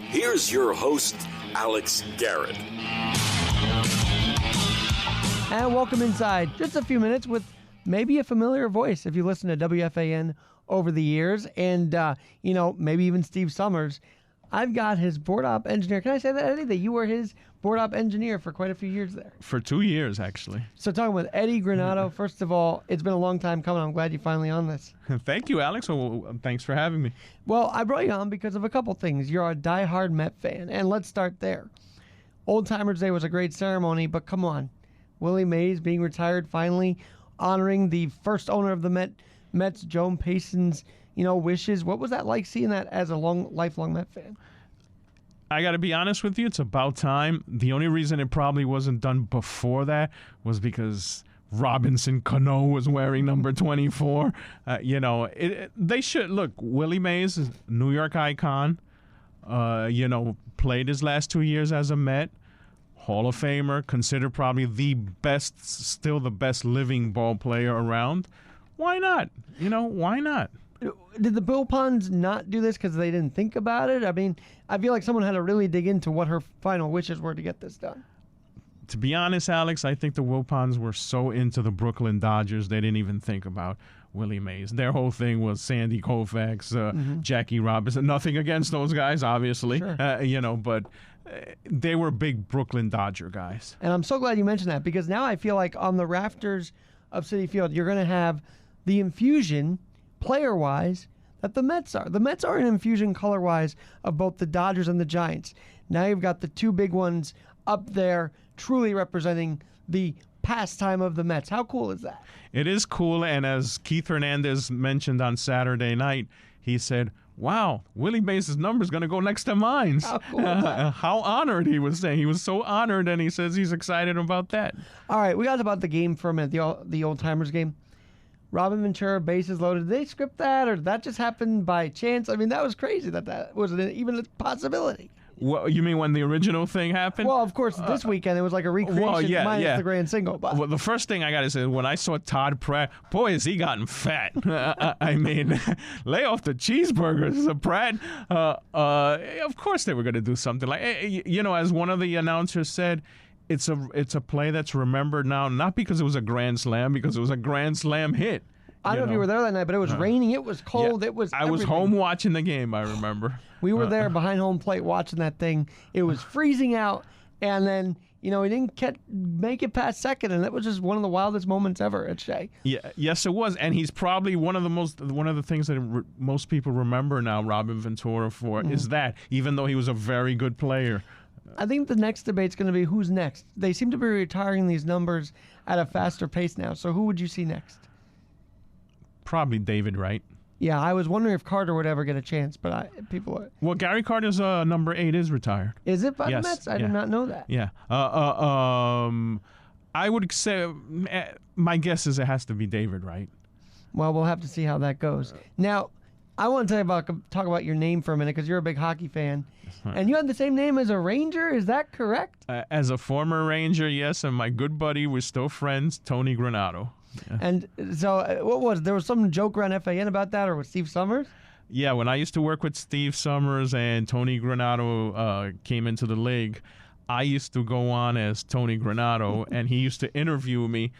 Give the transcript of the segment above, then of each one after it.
Here's your host, Alex Garrett. And welcome inside. Just a few minutes with maybe a familiar voice if you listen to WFAN over the years, and maybe even Steve Summers. I've got his board op engineer. Can I say that, Eddie, that you were his board op engineer for quite a few years there? For 2 years, actually. So talking with Eddie Granado, first of all, it's been a long time coming. I'm glad you're finally on this. Thank you, Alex. Well, thanks for having me. Well, I brought you on because of a couple things. You're a diehard Met fan, and let's start there. Old Timers Day was a great ceremony, but come on. Willie Mays being retired, finally honoring the first owner of the Mets, Joan Payson's wishes. What was that like seeing that as a lifelong Met fan? I got to be honest with you, it's about time. The only reason it probably wasn't done before that was because Robinson Cano was wearing number 24. They should. Look, Willie Mays is a New York icon. Played his last 2 years as a Met. Hall of Famer, considered probably still the best living ball player around. Why not? Why not? Did the Wilpons not do this because they didn't think about it? I mean, I feel like someone had to really dig into what her final wishes were to get this done. To be honest, Alex, I think the Wilpons were so into the Brooklyn Dodgers, they didn't even think about Willie Mays. Their whole thing was Sandy Koufax, Jackie Robinson. Nothing against those guys, obviously, sure. But they were big Brooklyn Dodger guys. And I'm so glad you mentioned that, because now I feel like on the rafters of Citi Field, you're going to have the infusion, player-wise, that the Mets are. The Mets are an infusion color-wise of both the Dodgers and the Giants. Now you've got the two big ones up there truly representing the pastime of the Mets. How cool is that? It is cool, and as Keith Hernandez mentioned on Saturday night, he said, wow, Willie Mays' number is going to go next to mine. How cool is that? How honored he was saying. He was so honored, and he says he's excited about that. All right, we got about the game for a minute, the Old Timers game. Robin Ventura, bases loaded. Did they script that, or did that just happen by chance? I mean, that was crazy that wasn't even a possibility. Well, you mean when the original thing happened? Well, of course, this weekend it was like a recreation minus the grand single. But. Well, the first thing I got to say, when I saw Todd Pratt, boy, has he gotten fat. I mean, lay off the cheeseburgers, Pratt. Of course they were going to do something. Like, as one of the announcers said, it's a play that's remembered now, not because it was a grand slam, because it was a grand slam hit. I don't know if you were there that night, but it was raining, it was cold, it was everything. I was home watching the game, I remember. We were there behind home plate watching that thing. It was freezing out, and then, he didn't make it past second, and that was just one of the wildest moments ever at Shea. Yeah, yes, it was, and he's probably one of the things that most people remember now, Robin Ventura, for, is that, even though he was a very good player. I think the next debate's going to be who's next. They seem to be retiring these numbers at a faster pace now, so who would you see next? Probably David Wright. Yeah, I was wondering if Carter would ever get a chance, but Well, Gary Carter's number 8 is retired. Is it by the Mets? I did not know that. Yeah. I would say my guess is it has to be David Wright. Well, we'll have to see how that goes. Now, I want to talk about your name for a minute because you're a big hockey fan, and you had the same name as a Ranger. Is that correct? As a former Ranger, yes, and my good buddy, we're still friends, Tony Granado. Yeah. And so, there was some joke around FAN about that, or with Steve Summers? Yeah, when I used to work with Steve Summers and Tony Granado came into the league, I used to go on as Tony Granado, and he used to interview me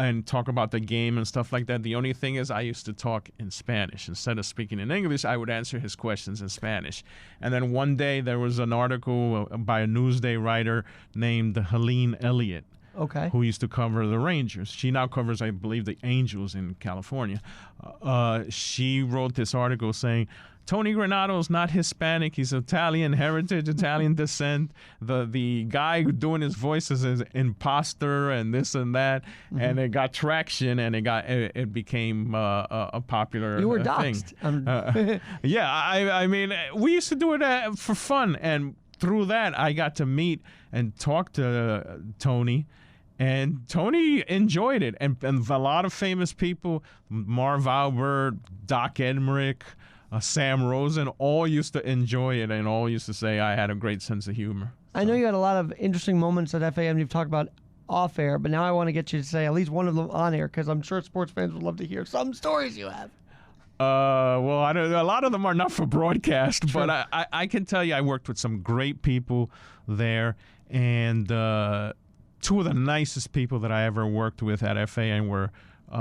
and talk about the game and stuff like that. The only thing is I used to talk in Spanish. Instead of speaking in English, I would answer his questions in Spanish. And then one day there was an article by a Newsday writer named Helene Elliott, who used to cover the Rangers. She now covers, I believe, the Angels in California. She wrote this article saying, Tony Granado is not Hispanic. He's Italian heritage, Italian descent. The guy doing his voice is an imposter and this and that. Mm-hmm. And it got traction, and it became a popular You were thing. doxxed. Yeah, I mean, we used to do it for fun. And through that, I got to meet and talk to Tony. And Tony enjoyed it. And a lot of famous people, Marv Albert, Doc Emmerich, Sam Rosen, all used to enjoy it and all used to say I had a great sense of humor. I know you had a lot of interesting moments at FAM you've talked about off air, but now I want to get you to say at least one of them on air, because I'm sure sports fans would love to hear some stories you have. Well, I don't, a lot of them are not for broadcast, but I can tell you I worked with some great people there, and two of the nicest people that I ever worked with at FAN were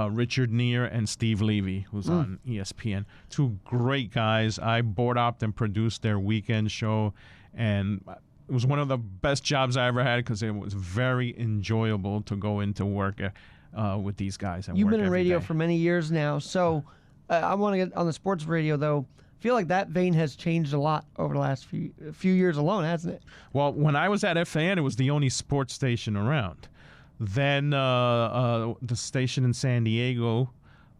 Richard Neer and Steve Levy, who's on ESPN. Two great guys. I board opped and produced their weekend show, and it was one of the best jobs I ever had because it was very enjoyable to go into work with these guys. You've been in radio for many years now, so I want to get on the sports radio, though. I feel like that vein has changed a lot over the last few years alone, hasn't it? Well, when I was at FAN, it was the only sports station around. Then the station in San Diego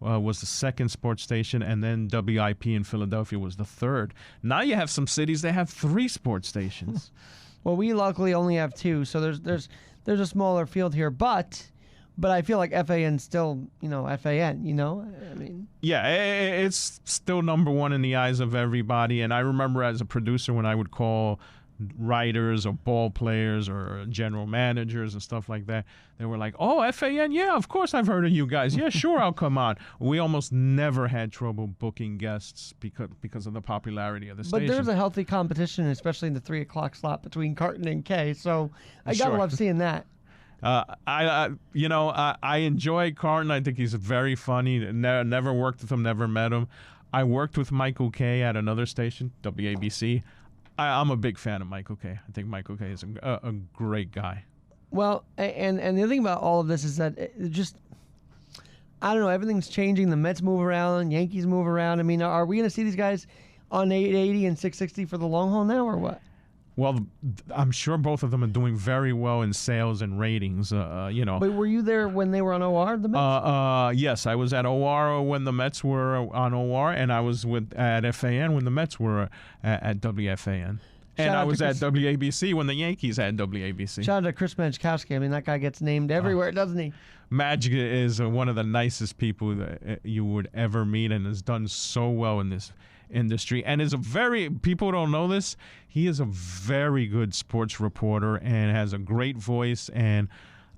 was the second sports station, and then WIP in Philadelphia was the third. Now you have some cities that have 3 sports stations. Well, we luckily only have 2, so there's a smaller field here, but I feel like FAN's still, FAN, I mean. Yeah, it's still number one in the eyes of everybody, and I remember as a producer when I would call writers or ball players or general managers and stuff like that, they were like, oh, FAN, yeah, of course I've heard of you guys. Yeah, sure, I'll come on. We almost never had trouble booking guests because of the popularity of the station. But there's a healthy competition, especially in the 3 o'clock slot between Carton and Kay, so I gotta love seeing that. I enjoy Carton. I think he's very funny. Never worked with him, never met him. I worked with Michael Kay at another station, WABC. I'm a big fan of Michael Kay. I think Michael Kay is a great guy. Well, and the other thing about all of this is that I don't know, everything's changing. The Mets move around, Yankees move around. I mean, are we going to see these guys on 880 and 660 for the long haul now, or what? Well, I'm sure both of them are doing very well in sales and ratings. But were you there when they were on OR, the Mets? Yes, I was at OR when the Mets were on OR, and I was at FAN when the Mets were at WFAN. And I was at WABC when the Yankees had WABC. Shout out to Chris Majkowski. I mean, that guy gets named everywhere, doesn't he? Magic is one of the nicest people that you would ever meet, and has done so well in this industry, and is people don't know this, he is a very good sports reporter and has a great voice. And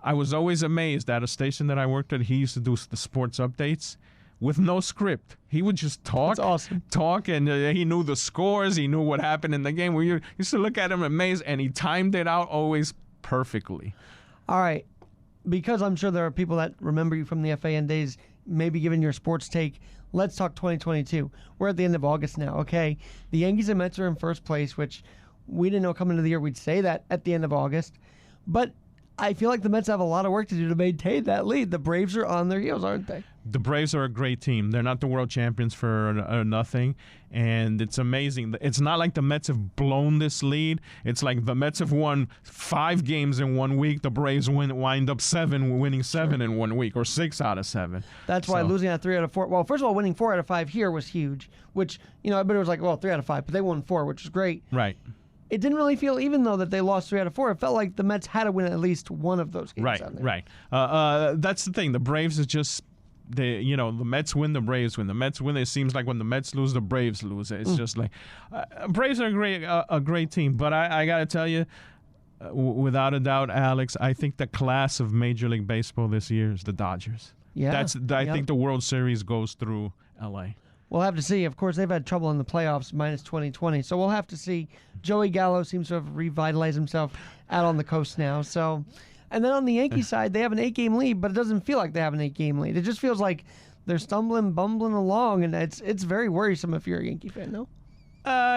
I was always amazed at a station that I worked at, he used to do the sports updates with no script. He would just talk. That's awesome. Talk, and he knew the scores, he knew what happened in the game. We used to look at him amazed, and he timed it out always perfectly. All right, because I'm sure there are people that remember you from the FAN days, maybe giving your sports take, let's talk 2022. We're at the end of August now, okay? The Yankees and Mets are in first place, which we didn't know coming into the year we'd say that at the end of August. But I feel like the Mets have a lot of work to do to maintain that lead. The Braves are on their heels, aren't they? The Braves are a great team. They're not the world champions for nothing, and it's amazing. It's not like the Mets have blown this lead. It's like the Mets have won 5 games in 1 week. The Braves wind up winning 7 in 1 week, or 6 out of 7. That's why losing at 3 out of 4. Well, first of all, winning 4 out of 5 here was huge, which, everybody was like, well, 3 out of 5, but they won 4, which is great. Right. It didn't really feel, even though that they lost 3 out of 4, it felt like the Mets had to win at least one of those games. Right. That's the thing. The Braves is just, the Mets win, the Braves win. The Mets win. It seems like when the Mets lose, the Braves lose. It's just like Braves are a great team. But I got to tell you, without a doubt, Alex, I think the class of Major League Baseball this year is the Dodgers. Yeah, I think the World Series goes through L.A. We'll have to see. Of course, they've had trouble in the playoffs, minus 2020. So we'll have to see. Joey Gallo seems to have revitalized himself out on the coast now. So, and then on the Yankee side, they have an 8-game lead, but it doesn't feel like they have an 8-game lead. It just feels like they're stumbling, bumbling along, and it's very worrisome if you're a Yankee fan, no?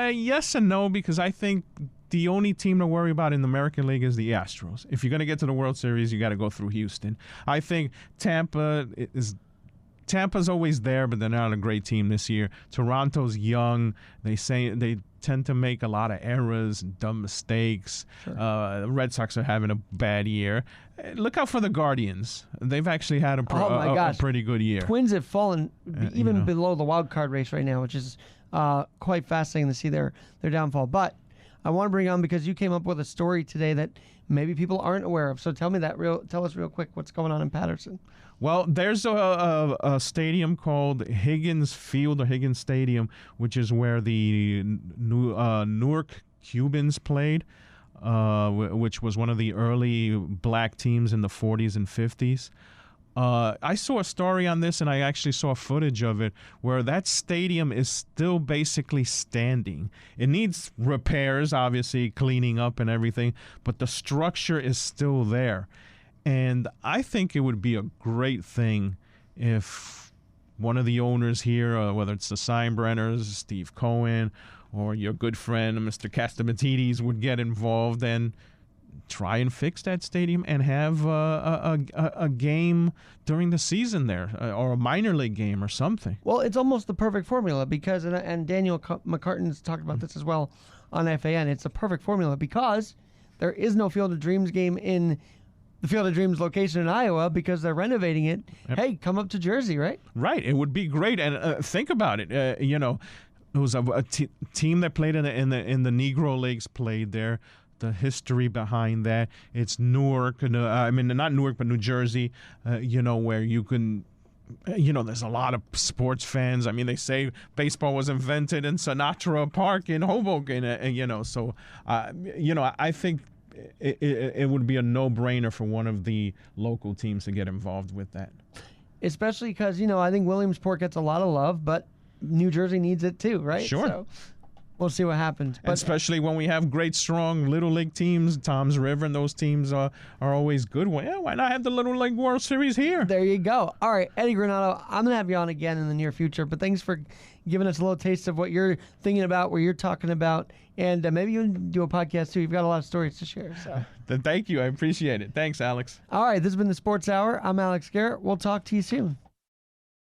Yes and no, because I think the only team to worry about in the American League is the Astros. If you're going to get to the World Series, you got to go through Houston. I think Tampa's always there, but they're not a great team this year. Toronto's young. They tend to make a lot of errors and dumb mistakes. Sure. The Red Sox are having a bad year. Look out for the Guardians. They've actually had a pretty good year. Twins have fallen even below the wild card race right now, which is quite fascinating to see their downfall. But I want to bring on, because you came up with a story today that maybe people aren't aware of. So tell us real quick what's going on in Patterson. Well, there's a stadium called Higgins Field or Higgins Stadium, which is where the Newark Cubans played, which was one of the early black teams in the 40s and 50s. I saw a story on this, and I actually saw footage of it, where that stadium is still basically standing. It needs repairs, obviously, cleaning up and everything, but the structure is still there. And I think it would be a great thing if one of the owners here, whether it's the Steinbrenners, Steve Cohen, or your good friend, Mr. Castamatidis, would get involved and try and fix that stadium and have a game during the season there, or a minor league game or something. Well, it's almost the perfect formula because, and Daniel McCartan's talked about this as well on FAN, it's a perfect formula because there is no Field of Dreams game in the Field of Dreams location in Iowa because they're renovating it. Yep. Hey, come up to Jersey, right? Right. It would be great. And think about it. It was a team that played in the Negro Leagues played there. The history behind that. It's Newark, not Newark, but New Jersey, where you can, there's a lot of sports fans. I mean, they say baseball was invented in Sinatra Park in Hoboken, I think it would be a no-brainer for one of the local teams to get involved with that. Especially because, I think Williamsport gets a lot of love, but New Jersey needs it too, right? Sure. So we'll see what happens. But especially when we have great, strong Little League teams, Tom's River, and those teams are always good. Well, yeah, why not have the Little League World Series here? There you go. All right, Eddie Granado, I'm going to have you on again in the near future, but thanks for giving us a little taste of what you're thinking about, what you're talking about, and maybe you can do a podcast too. You've got a lot of stories to share. So Thank you. I appreciate it. Thanks, Alex. All right, this has been the Sports Hour. I'm Alex Garrett. We'll talk to you soon.